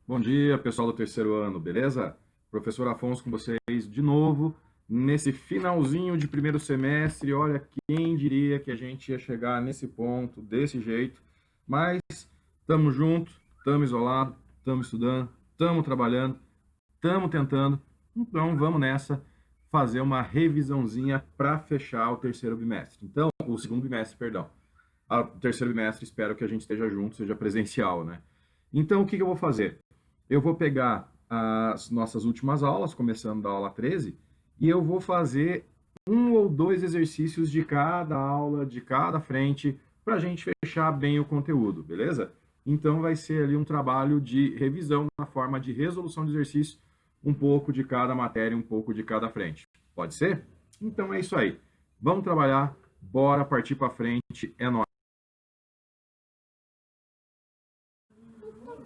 Bom dia, pessoal do terceiro ano, beleza? Professor Afonso com vocês de novo, nesse finalzinho de primeiro semestre. Olha, quem diria que a gente ia chegar nesse ponto, desse jeito, mas estamos juntos, estamos isolados, estamos estudando, estamos trabalhando, estamos tentando, então vamos nessa fazer uma revisãozinha para fechar o terceiro bimestre. Então, o segundo bimestre, perdão. O terceiro bimestre, espero que a gente esteja junto, seja presencial, né? Então, o que eu vou fazer? Eu vou pegar as nossas últimas aulas, começando da aula 13, e eu vou fazer um ou dois exercícios de cada aula, de cada frente, para a gente fechar bem o conteúdo, beleza? Então, vai ser ali um trabalho de revisão na forma de resolução de exercício, um pouco de cada matéria, um pouco de cada frente. Pode ser? Então, é isso aí. Vamos trabalhar, bora partir para frente, é nóis.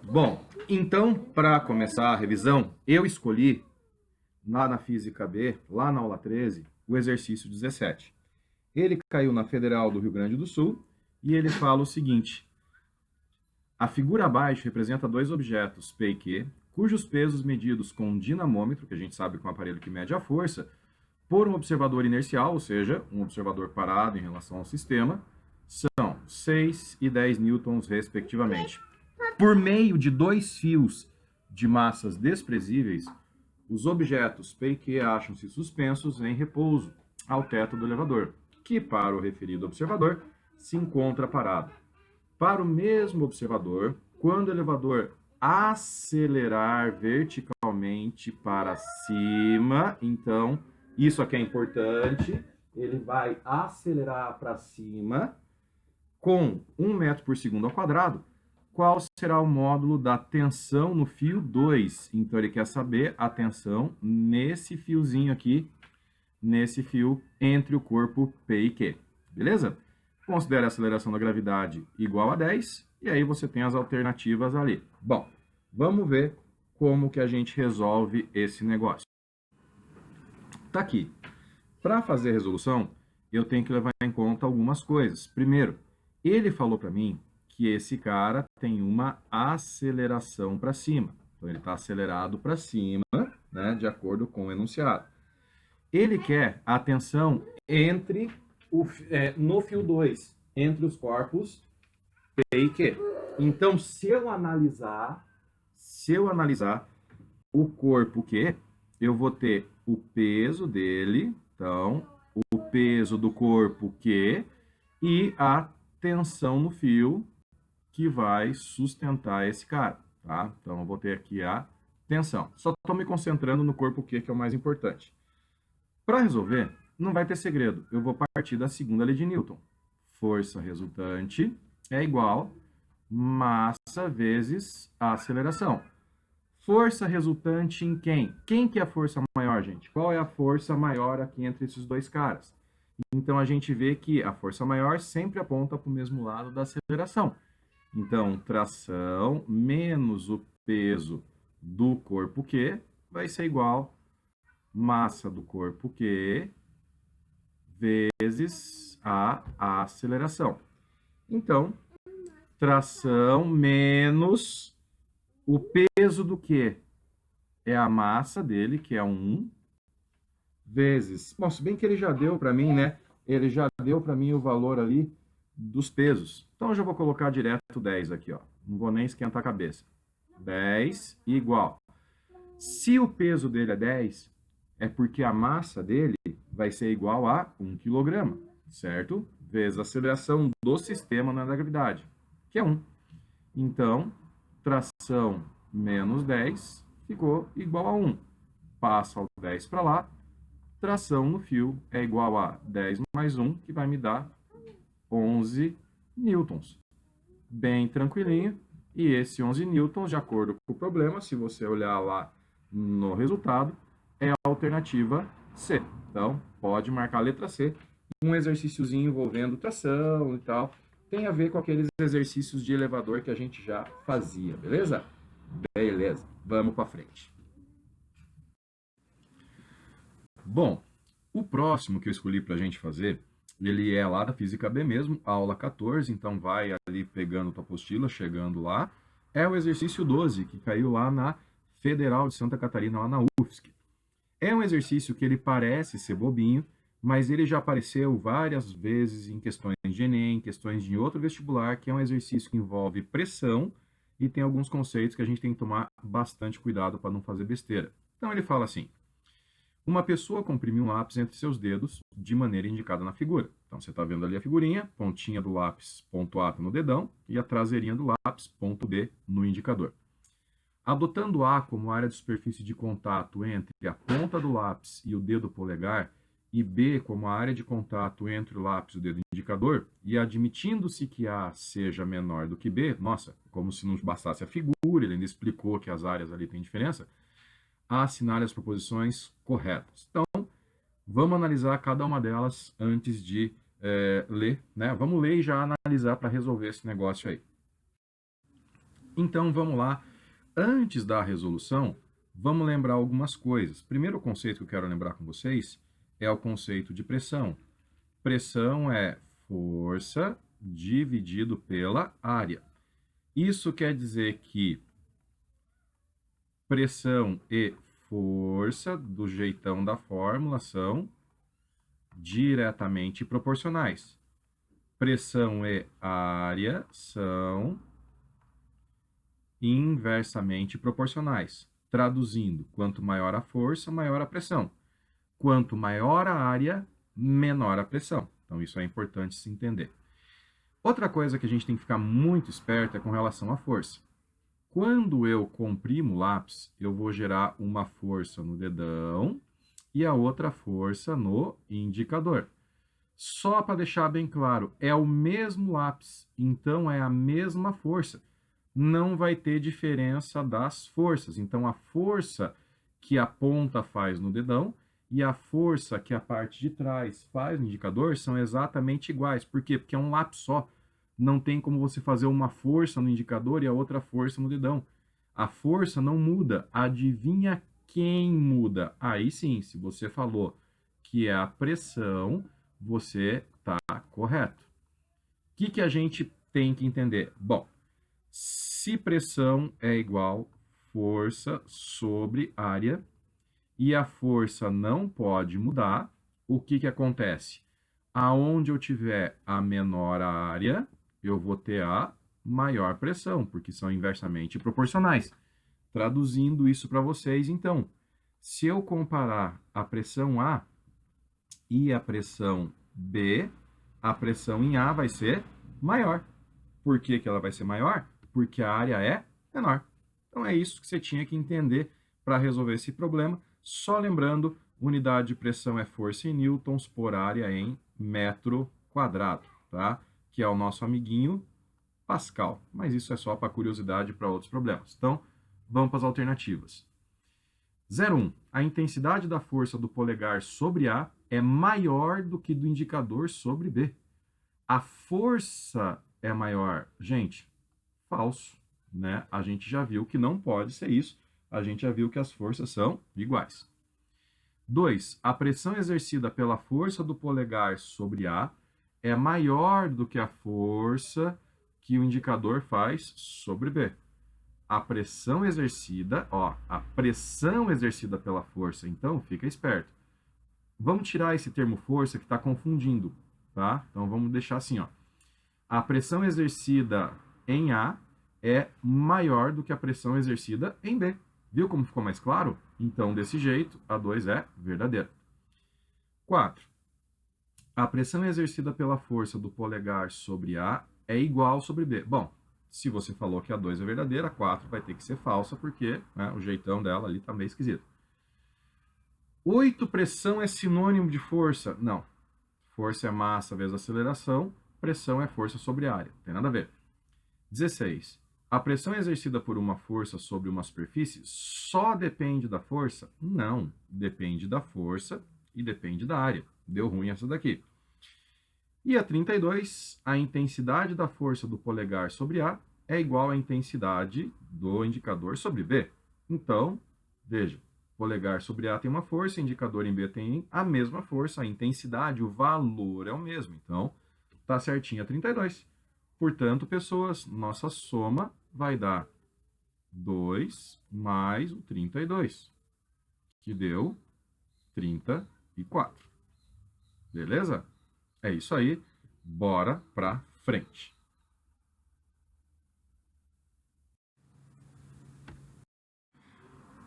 Bom, então, para começar a revisão, eu escolhi, lá na Física B, lá na aula 13, o exercício 17. Ele caiu na Federal do Rio Grande do Sul e ele fala o seguinte: a figura abaixo representa dois objetos, P e Q, cujos pesos medidos com um dinamômetro, que a gente sabe que é um aparelho que mede a força, por um observador inercial, ou seja, um observador parado em relação ao sistema, são 6 e 10 newtons, respectivamente. Por meio de dois fios de massas desprezíveis, os objetos P e Q acham-se suspensos em repouso ao teto do elevador, que para o referido observador se encontra parado. Para o mesmo observador, quando o elevador acelerar verticalmente para cima, então, isso aqui é importante, ele vai acelerar para cima com 1 metro por segundo ao quadrado. Qual será o módulo da tensão no fio 2? Então, ele quer saber a tensão nesse fiozinho aqui, nesse fio entre o corpo P e Q. Beleza? Considere a aceleração da gravidade igual a 10, e aí você tem as alternativas ali. Bom, vamos ver como que a gente resolve esse negócio. Tá aqui. Para fazer a resolução, eu tenho que levar em conta algumas coisas. Primeiro, ele falou para mim que esse cara tem uma aceleração para cima. Então, ele está acelerado para cima, né, de acordo com o enunciado. Ele quer a tensão no fio 2, entre os corpos P e Q. Então, se eu analisar o corpo Q, eu vou ter o peso dele, então, o peso do corpo Q e a tensão no fio que vai sustentar esse cara, tá? Então, eu vou ter aqui a tensão. Só estou me concentrando no corpo Q, que é o mais importante. Para resolver, não vai ter segredo. Eu vou partir da segunda lei de Newton. Força resultante é igual massa vezes a aceleração. Força resultante em quem? Quem que é a força maior, gente? Qual é a força maior aqui entre esses dois caras? Então, a gente vê que a força maior sempre aponta para o mesmo lado da aceleração. Então, tração menos o peso do corpo Q vai ser igual massa do corpo Q vezes a aceleração. Então, tração menos o peso do Q é a massa dele, que é 1, vezes... Bom, se bem que ele já deu para mim, né? Ele já deu para mim o valor ali dos pesos. Então, eu já vou colocar direto 10 aqui, ó. Não vou nem esquentar a cabeça. 10 igual. Se o peso dele é 10, é porque a massa dele vai ser igual a 1 kg, certo? Vezes a aceleração do sistema na gravidade, que é 1. Então, tração menos 10 ficou igual a 1. Passa o 10 para lá. Tração no fio é igual a 10 mais 1, que vai me dar 11 newtons. Bem tranquilinho. E esse 11 newtons, de acordo com o problema, se você olhar lá no resultado, é a alternativa C. Então, pode marcar a letra C. Um exercíciozinho envolvendo tração e tal. Tem a ver com aqueles exercícios de elevador que a gente já fazia, beleza? Beleza, vamos para frente. Bom, o próximo que eu escolhi para a gente fazer, ele é lá da Física B mesmo, aula 14, então vai ali pegando tua apostila, chegando lá. é o exercício 12, que caiu lá na Federal de Santa Catarina, lá na UFSC. É um exercício que ele parece ser bobinho, mas ele já apareceu várias vezes em questões de Enem, questões de outro vestibular, que é um exercício que envolve pressão e tem alguns conceitos que a gente tem que tomar bastante cuidado para não fazer besteira. Então ele fala assim: uma pessoa comprime um lápis entre seus dedos de maneira indicada na figura. Então você está vendo ali a figurinha, pontinha do lápis, ponto A no dedão, e a traseirinha do lápis, ponto B no indicador. Adotando A como área de superfície de contato entre a ponta do lápis e o dedo polegar, e B como a área de contato entre o lápis e o dedo indicador, e admitindo-se que A seja menor do que B, nossa, como se não bastasse a figura, ele ainda explicou que as áreas ali têm diferença, A assinale as proposições corretas. Então, vamos analisar cada uma delas antes de ler, né? Vamos ler e já analisar para resolver esse negócio aí. Então, vamos lá. Antes da resolução, vamos lembrar algumas coisas. Primeiro conceito que eu quero lembrar com vocês é o conceito de pressão. Pressão é força dividido pela área. Isso quer dizer que pressão e força, do jeitão da fórmula, são diretamente proporcionais. Pressão e área são inversamente proporcionais. Traduzindo, quanto maior a força, maior a pressão. Quanto maior a área, menor a pressão. Então, isso é importante se entender. Outra coisa que a gente tem que ficar muito esperto é com relação à força. Quando eu comprimo o lápis, eu vou gerar uma força no dedão e a outra força no indicador. Só para deixar bem claro, é o mesmo lápis, então é a mesma força. Não vai ter diferença das forças. Então, a força que a ponta faz no dedão e a força que a parte de trás faz no indicador são exatamente iguais. Por quê? Porque é um lápis só. Não tem como você fazer uma força no indicador e a outra força no dedão. A força não muda. Adivinha quem muda? Aí sim, se você falou que é a pressão, você está correto. O que a gente tem que entender? Bom, se pressão é igual força sobre área e a força não pode mudar, o que acontece? Aonde eu tiver a menor área, eu vou ter a maior pressão, porque são inversamente proporcionais. Traduzindo isso para vocês, então, se eu comparar a pressão A e a pressão B, a pressão em A vai ser maior. Por que ela vai ser maior? Porque a área é menor. Então é isso que você tinha que entender para resolver esse problema. Só lembrando, unidade de pressão é força em newtons por área em metro quadrado, tá? Que é o nosso amiguinho Pascal. Mas isso é só para curiosidade para outros problemas. Então, vamos para as alternativas. 0,1. A intensidade da força do polegar sobre A é maior do que do indicador sobre B. A força é maior. Gente, falso, né? A gente já viu que não pode ser isso. A gente já viu que as forças são iguais. 2. A pressão exercida pela força do polegar sobre A é maior do que a força que o indicador faz sobre B. A pressão exercida, a pressão exercida pela força, então, fica esperto. Vamos tirar esse termo força que está confundindo, tá? Então, vamos deixar assim, A pressão exercida em A é maior do que a pressão exercida em B. Viu como ficou mais claro? Então, desse jeito, a 2 é verdadeira. 4. A pressão exercida pela força do polegar sobre A é igual sobre B. Bom, se você falou que a 2 é verdadeira, a 4 vai ter que ser falsa, porque o jeitão dela ali tá meio esquisito. 8. Pressão é sinônimo de força? Não. Força é massa vezes aceleração, pressão é força sobre área. Não tem nada a ver. 16. A pressão exercida por uma força sobre uma superfície só depende da força? Não. Depende da força e depende da área. Deu ruim essa daqui. E a 32, a intensidade da força do polegar sobre A é igual à intensidade do indicador sobre B. Então, veja, polegar sobre A tem uma força, indicador em B tem a mesma força, a intensidade, o valor é o mesmo. Então, tá certinho a 32. Portanto, pessoas, nossa soma vai dar 2 mais o 32, que deu 34. Beleza? É isso aí. Bora para frente.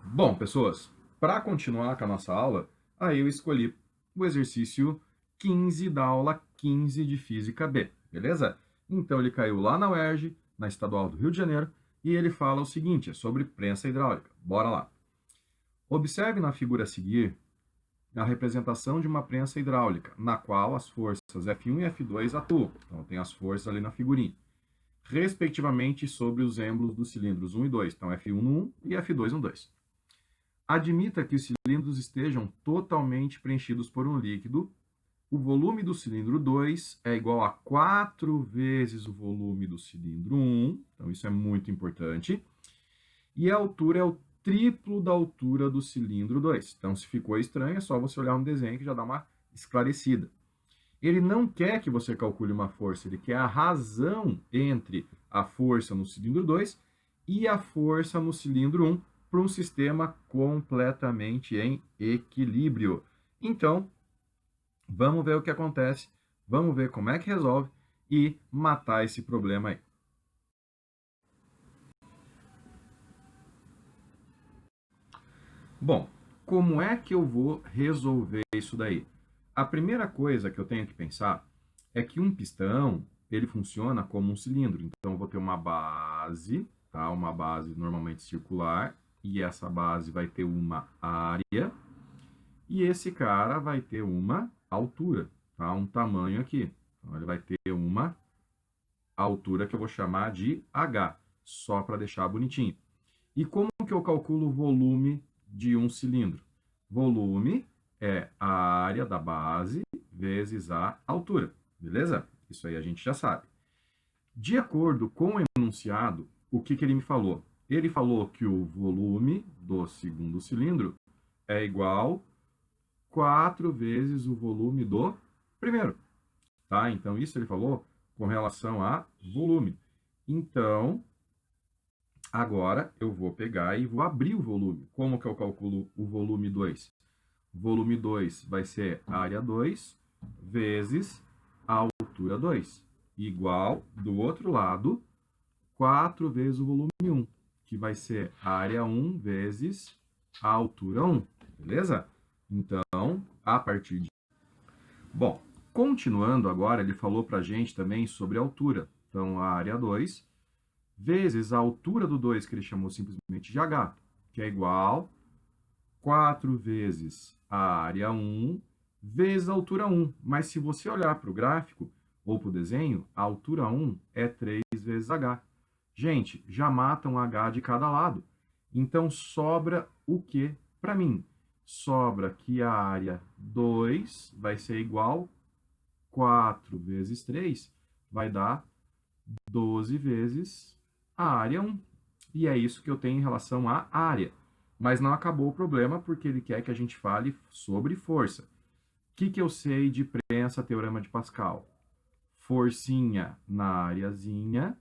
Bom, pessoas, para continuar com a nossa aula, aí eu escolhi o exercício 15 da aula 15 de Física B, beleza? Então ele caiu lá na UERJ, na Estadual do Rio de Janeiro, e ele fala o seguinte, é sobre prensa hidráulica. Bora lá. Observe na figura a seguir a representação de uma prensa hidráulica, na qual as forças F1 e F2 atuam. Então tem as forças ali na figurinha, respectivamente sobre os êmbolos dos cilindros 1 e 2. Então F1 no 1 e F2 no 2. Admita que os cilindros estejam totalmente preenchidos por um líquido. O volume do cilindro 2 é igual a 4 vezes o volume do cilindro 1. Então, isso é muito importante. E a altura é o triplo da altura do cilindro 2. Então, se ficou estranho, é só você olhar um desenho que já dá uma esclarecida. Ele não quer que você calcule uma força, ele quer a razão entre a força no cilindro 2 e a força no cilindro 1 para um sistema completamente em equilíbrio. Então, vamos ver o que acontece, vamos ver como é que resolve e matar esse problema aí. Bom, como é que eu vou resolver isso daí? A primeira coisa que eu tenho que pensar é que um pistão, ele funciona como um cilindro. Então, eu vou ter uma base, tá? Uma base normalmente circular, e essa base vai ter uma área, e esse cara vai ter uma altura, tá? Um tamanho aqui. Então, ele vai ter uma altura que eu vou chamar de H, só para deixar bonitinho. E como que eu calculo o volume de um cilindro? Volume é a área da base vezes a altura, beleza? Isso aí a gente já sabe. De acordo com o enunciado, o que ele me falou? Ele falou que o volume do segundo cilindro é igual 4 vezes o volume do primeiro, tá? Então, isso ele falou com relação a volume. Então, agora eu vou pegar e vou abrir o volume. Como que eu calculo o volume 2? Volume 2 vai ser área 2 vezes a altura 2, igual, do outro lado, 4 vezes o volume 1, que vai ser área 1 vezes a altura 1, beleza? Então, a partir de... Bom, continuando agora, ele falou para a gente também sobre a altura. Então, a área 2 vezes a altura do 2, que ele chamou simplesmente de H, que é igual 4 vezes a área 1 vezes a altura 1. Mas se você olhar para o gráfico ou para o desenho, a altura 1 é 3 vezes H. Gente, já mata um H de cada lado. Então, sobra o que para mim? Sobra que a área 2 vai ser igual 4 vezes 3, vai dar 12 vezes a área 1. E é isso que eu tenho em relação à área. Mas não acabou o problema, porque ele quer que a gente fale sobre força. O que eu sei de prensa, teorema de Pascal? Forcinha na areazinha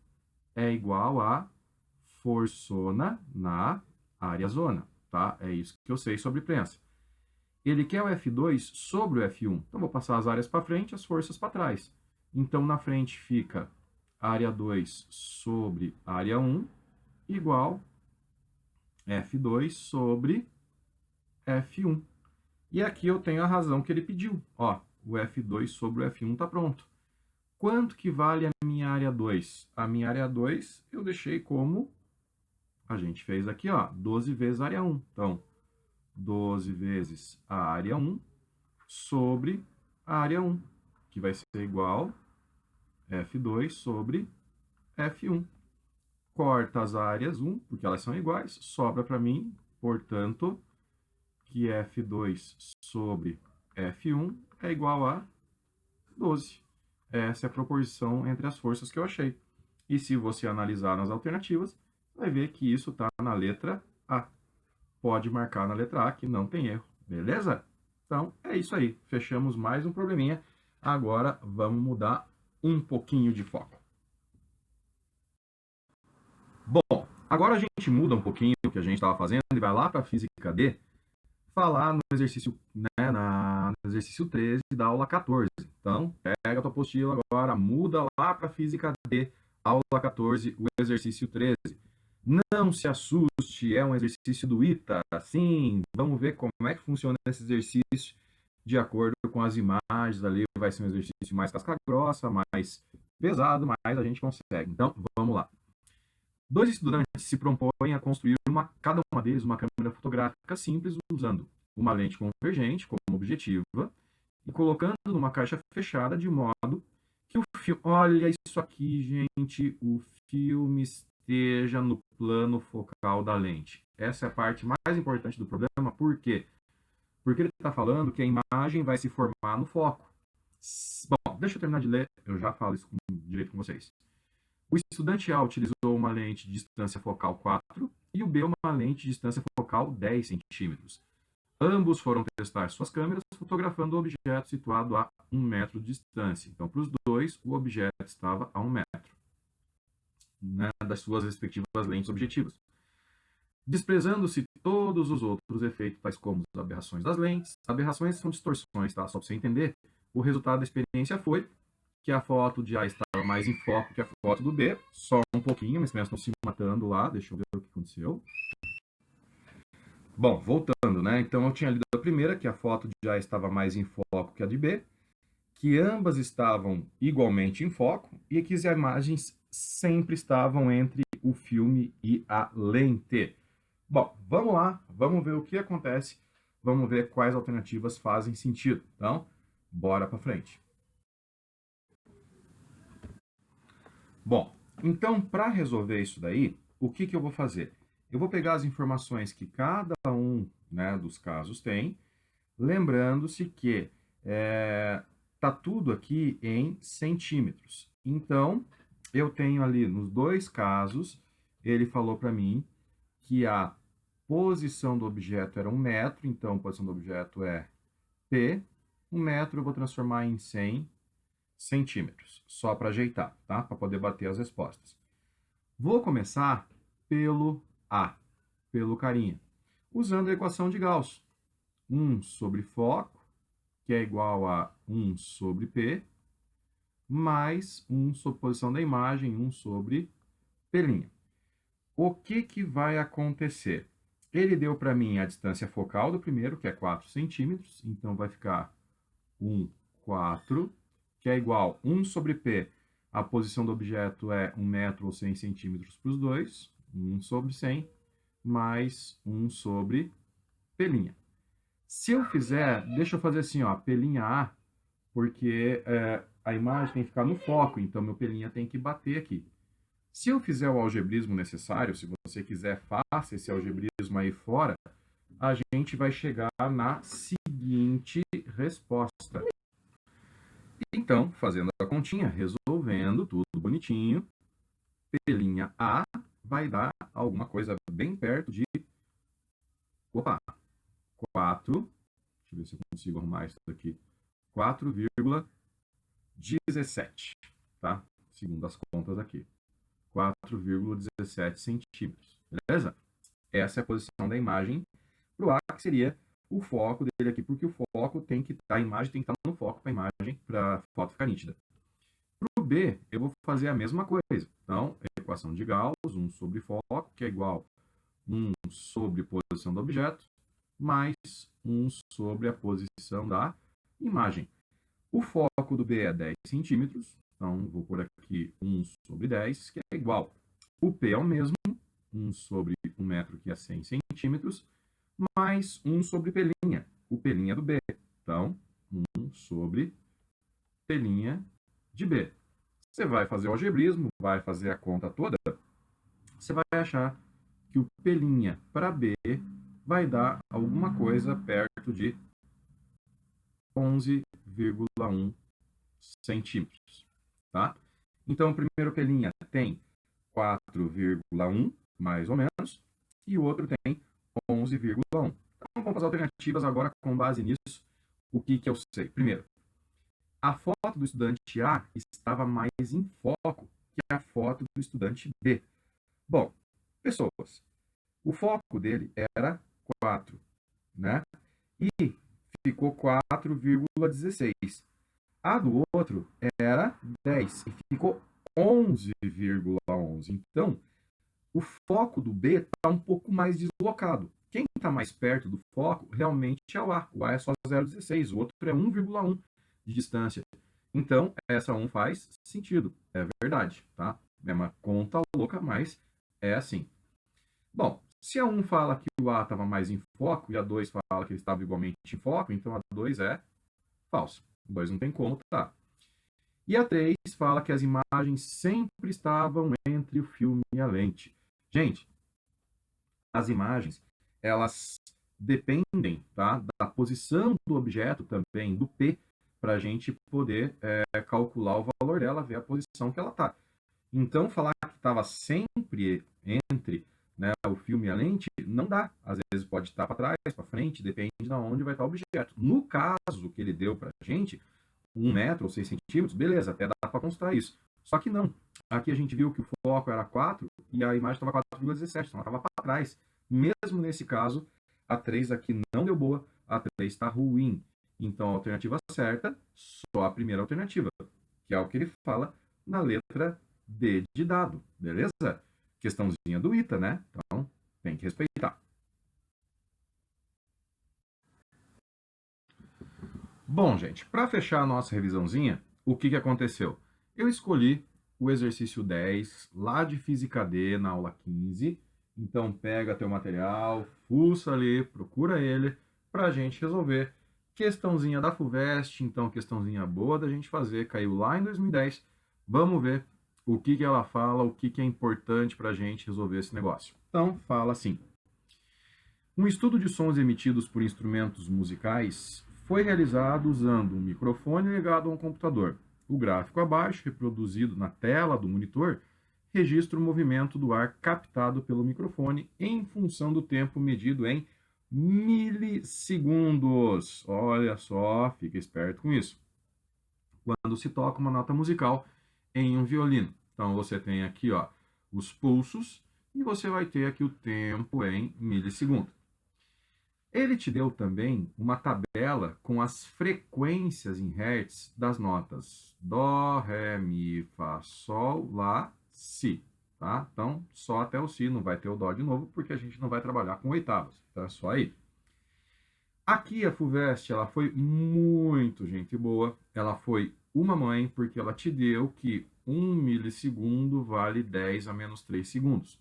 é igual a forçona na areazona, tá? É isso que eu sei sobre prensa. Ele quer o F2 sobre o F1. Então, vou passar as áreas para frente, as forças para trás. Então, na frente fica área 2 sobre área 1 igual F2 sobre F1. E aqui eu tenho a razão que ele pediu. Ó, o F2 sobre o F1 está pronto. Quanto que vale a minha área 2? A minha área 2 eu deixei como a gente fez aqui, ó, 12 vezes a área 1. Então, 12 vezes a área 1 sobre a área 1, que vai ser igual F2 sobre F1. Corta as áreas 1, porque elas são iguais, sobra para mim, portanto, que F2 sobre F1 é igual a 12. Essa é a proporção entre as forças que eu achei. E se você analisar nas alternativas, vai ver que isso está na letra A. Pode marcar na letra A que não tem erro, beleza? Então, é isso aí. Fechamos mais um probleminha. Agora, vamos mudar um pouquinho de foco. Bom, agora a gente gente muda um pouquinho o que a gente estava fazendo e vai lá para a física D, falar no exercício, né, no exercício 13 da aula 14. Então, pega a tua apostila agora, muda lá para a física D, aula 14, o exercício 13. Não se assuste, é um exercício do ITA. Sim, vamos ver como é que funciona esse exercício de acordo com as imagens ali. Vai ser um exercício mais casca grossa, mais pesado, mas a gente consegue. Então, vamos lá. Dois estudantes se propõem a construir cada uma deles uma câmera fotográfica simples usando uma lente convergente como objetiva e colocando numa caixa fechada de modo que o filme... Olha isso aqui, gente, o filme esteja no plano focal da lente. Essa é a parte mais importante do problema, por quê? Porque ele está falando que a imagem vai se formar no foco. Bom, deixa eu terminar de ler, eu já falo isso direito com vocês. O estudante A utilizou uma lente de distância focal 4 e o B uma lente de distância focal 10 centímetros. Ambos foram testar suas câmeras fotografando o objeto situado a 1 metro de distância. Então, para os dois, o objeto estava a 1 metro, né, das suas respectivas lentes objetivas. Desprezando-se todos os outros efeitos, tais como as aberrações das lentes. Aberrações são distorções, tá? Só para você entender. O resultado da experiência foi que a foto de A estava mais em foco que a foto do B. Só um pouquinho, mas estão se matando lá. Deixa eu ver o que aconteceu. Bom, voltando, né? Então eu tinha lido a primeira, que a foto de A estava mais em foco que a de B, que ambas estavam igualmente em foco e que as imagens sempre estavam entre o filme e a lente. Bom, vamos lá, vamos ver o que acontece, vamos ver quais alternativas fazem sentido. Então, bora para frente. Bom, então para resolver isso daí, o que eu vou fazer? Eu vou pegar as informações que cada um, né, dos casos tem, lembrando-se que tá tudo aqui em centímetros. Então, eu tenho ali nos dois casos, ele falou para mim que a posição do objeto era 1 metro, então a posição do objeto é P. 1 metro eu vou transformar em 100 centímetros, só para ajeitar, tá? Para poder bater as respostas. Vou começar pelo A, pelo carinha, usando a equação de Gauss. 1 sobre foco, que é igual a 1 sobre P, mais 1 sobre posição da imagem, 1 sobre P'. O que vai acontecer? Ele deu para mim a distância focal do primeiro, que é 4 centímetros, então vai ficar 1, 4, que é igual a 1 sobre P. A posição do objeto é 1 metro ou 100 centímetros para os dois, 1 sobre 100, mais 1 sobre P'. Se eu fizer, deixa eu fazer assim, ó, P'A, porque a imagem tem que ficar no foco, então meu P'A tem que bater aqui. Se eu fizer o algebrismo necessário, se você quiser, faça esse algebrismo aí fora, a gente vai chegar na seguinte resposta. Então, fazendo a continha, resolvendo tudo bonitinho, P'A vai dar alguma coisa bem perto de... Opa! 4, deixa eu ver se eu consigo arrumar isso daqui, 4,17, tá? Segundo as contas aqui, 4,17 centímetros, beleza? Essa é a posição da imagem para o A, que seria o foco dele aqui, porque o foco tem que estar, a imagem tem que estar no foco para a imagem, para a foto ficar nítida. Para o B, eu vou fazer a mesma coisa. Então, a equação de Gauss, 1 sobre foco, que é igual a 1 sobre posição do objeto, mais 1 sobre a posição da imagem. O foco do B é 10 centímetros, então vou pôr aqui 1 sobre 10, que é igual. O P é o mesmo, 1 sobre 1 metro, que é 100 centímetros, mais 1 sobre P', o P' do B. Então, 1 sobre P' de B. Você vai fazer o algebrismo, vai fazer a conta toda, você vai achar que o P' para B vai dar alguma coisa perto de 11,1 centímetros, tá? Então, o primeiro P' tem 4,1, mais ou menos, e o outro tem 11,1. Então, vamos para as alternativas agora com base nisso. O que eu sei? Primeiro, a foto do estudante A estava mais em foco que a foto do estudante B. Bom, pessoas, O foco dele era 4, né? E ficou 4,16. A do outro era 10 e ficou 11,11. Então, o foco do B está um pouco mais deslocado. Quem está mais perto do foco realmente é o A. O A é só 0,16, o outro é 1,1 de distância. Então, essa 1 faz sentido, é verdade, tá? É uma conta louca, mas é assim. Bom, se a 1 fala que o A estava mais em foco e a 2 fala que ele estava igualmente em foco, então a 2 é falso. O 2 não tem como, tá? E a 3 fala que as imagens sempre estavam entre o filme e a lente. Gente, as imagens, elas dependem, tá, da posição do objeto também, do P, para a gente poder calcular o valor dela, ver a posição que ela está. Então, falar que estava sempre entre, né, o filme e a lente, não dá. Às vezes pode estar para trás, para frente, depende de onde vai estar o objeto. No caso que ele deu para a gente, 1 metro ou 6 centímetros, beleza, até dá para constar isso. Só que não. Aqui a gente viu que o foco era 4 e a imagem estava 4,17, então ela estava para trás. Mesmo nesse caso, a 3 aqui não deu boa, a 3 está ruim. Então a alternativa certa, só a primeira alternativa, que é o que ele fala na letra D de dado, beleza? Questãozinha do ITA, né? Então tem que respeitar. Bom, gente, para fechar a nossa revisãozinha, o que aconteceu? Eu escolhi o exercício 10, lá de Física D, na aula 15. Então, pega teu material, fuça ali, procura ele, para a gente resolver. Questãozinha da FUVEST, então, questãozinha boa da gente fazer, caiu lá em 2010. Vamos ver o que ela fala, o que é importante para a gente resolver esse negócio. Então, fala assim. Um estudo de sons emitidos por instrumentos musicais foi realizado usando um microfone ligado a um computador. O gráfico abaixo, reproduzido na tela do monitor, registra o movimento do ar captado pelo microfone em função do tempo medido em milissegundos. Olha só, fica esperto com isso. Quando se toca uma nota musical em um violino. Então você tem aqui, ó, os pulsos e você vai ter aqui o tempo em milissegundos. Ele te deu também uma tabela com as frequências em hertz das notas dó, ré, mi, fá, sol, lá, si, tá? Então, só até o si, não vai ter o dó de novo, porque a gente não vai trabalhar com oitavas, tá? Só aí. Aqui a FUVEST, ela foi muito gente boa, ela foi uma mãe, porque ela te deu que 1 milissegundo vale 10 a menos 3 segundos.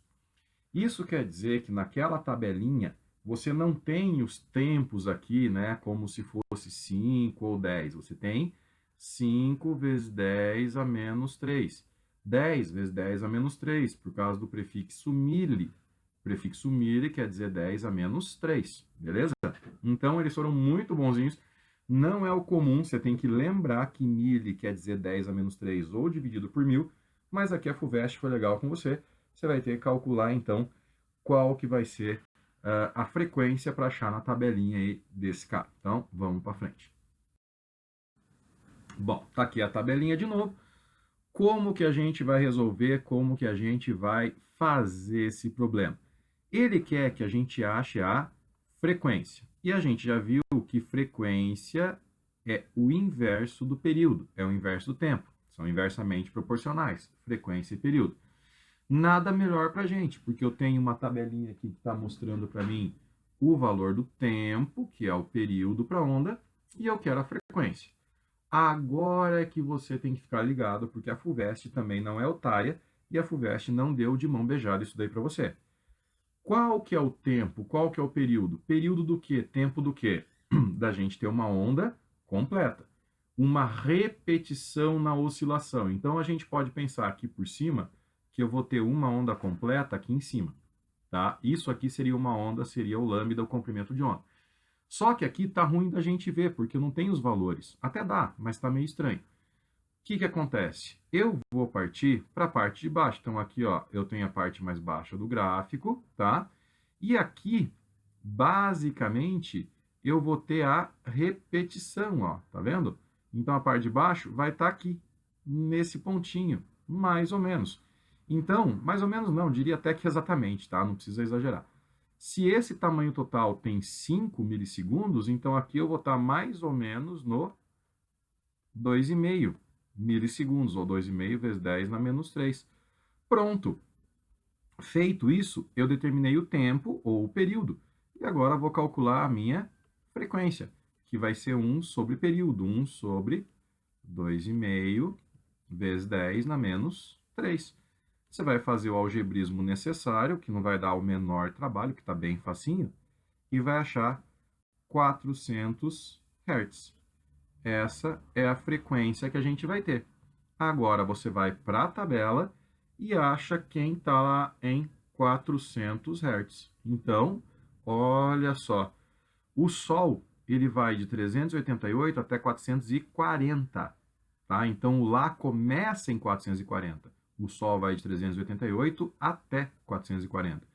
Isso quer dizer que naquela tabelinha você não tem os tempos aqui, né, como se fosse 5 ou 10. Você tem 5 vezes 10 a menos 3. 10 vezes 10 a menos 3, por causa do prefixo mili. O prefixo mili quer dizer 10 a menos 3, beleza? Então, eles foram muito bonzinhos. Não é o comum, você tem que lembrar que mili quer dizer 10 a menos 3 ou dividido por 1000, mas aqui a FUVEST foi legal com você. Você vai ter que calcular, então, qual que vai ser a frequência para achar na tabelinha aí desse cara. Então, vamos para frente. Bom, tá aqui a tabelinha de novo. Como que a gente vai resolver, como que a gente vai fazer esse problema? Ele quer que a gente ache a frequência. E a gente já viu que frequência é o inverso do período, é o inverso do tempo. São inversamente proporcionais, frequência e período. Nada melhor para a gente, porque eu tenho uma tabelinha aqui que está mostrando para mim o valor do tempo, que é o período para a onda, e eu quero a frequência. Agora é que você tem que ficar ligado, porque a FUVEST também não é otária, e a FUVEST não deu de mão beijada isso daí para você. Qual que é o tempo? Qual que é o período? Período do quê? Tempo do quê? Da gente ter uma onda completa. Uma repetição na oscilação. Então, a gente pode pensar aqui por cima que eu vou ter uma onda completa aqui em cima, tá? Isso aqui seria uma onda, seria o lambda, o comprimento de onda. Só que aqui tá ruim da gente ver, porque eu não tenho os valores. Até dá, mas tá meio estranho. O que acontece? Eu vou partir para a parte de baixo. Então, aqui, ó, eu tenho a parte mais baixa do gráfico, tá? E aqui, basicamente, eu vou ter a repetição, ó, tá vendo? Então, a parte de baixo vai estar aqui, nesse pontinho, mais ou menos. Então, mais ou menos não, diria até que exatamente, tá? Não precisa exagerar. Se esse tamanho total tem 5 milissegundos, então aqui eu vou estar mais ou menos no 2,5 milissegundos, ou 2,5 vezes 10 na menos 3. Pronto. Feito isso, eu determinei o tempo ou o período. E agora vou calcular a minha frequência, que vai ser 1 sobre período, 1 sobre 2,5 vezes 10 na menos 3. Você vai fazer o algebrismo necessário, que não vai dar o menor trabalho, que está bem facinho, e vai achar 400 Hz. Essa é a frequência que a gente vai ter. Agora você vai para a tabela e acha quem está lá em 400 Hz. Então, olha só, o Sol ele vai de 388 até 440, tá? Então, o Lá começa em 440. O Sol vai de 388 até 440.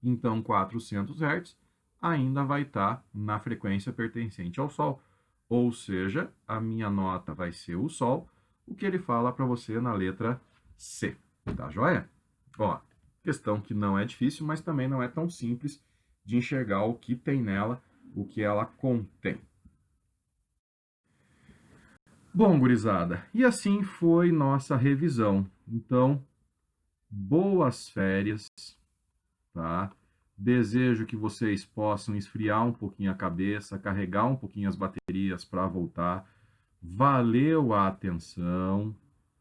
Então, 400 Hz ainda vai estar na frequência pertencente ao Sol. Ou seja, a minha nota vai ser o Sol, o que ele fala para você na letra C. Tá joia? Ó, questão que não é difícil, mas também não é tão simples de enxergar o que tem nela, o que ela contém. Bom, gurizada, e assim foi nossa revisão. Então, boas férias, tá? Desejo que vocês possam esfriar um pouquinho a cabeça, carregar um pouquinho as baterias para voltar. Valeu a atenção,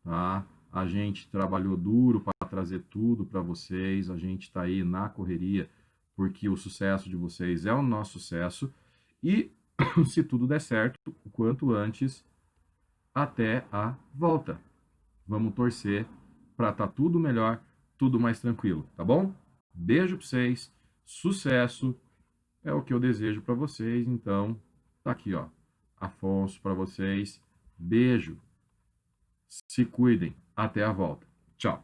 tá? A gente trabalhou duro para trazer tudo para vocês, a gente está aí na correria, porque o sucesso de vocês é o nosso sucesso. E se tudo der certo, o quanto antes, até a volta. Vamos torcer para estar tudo melhor, tudo mais tranquilo, tá bom? Beijo para vocês, sucesso é o que eu desejo para vocês. Então, tá aqui, ó, Afonso para vocês. Beijo, se cuidem, até a volta. Tchau.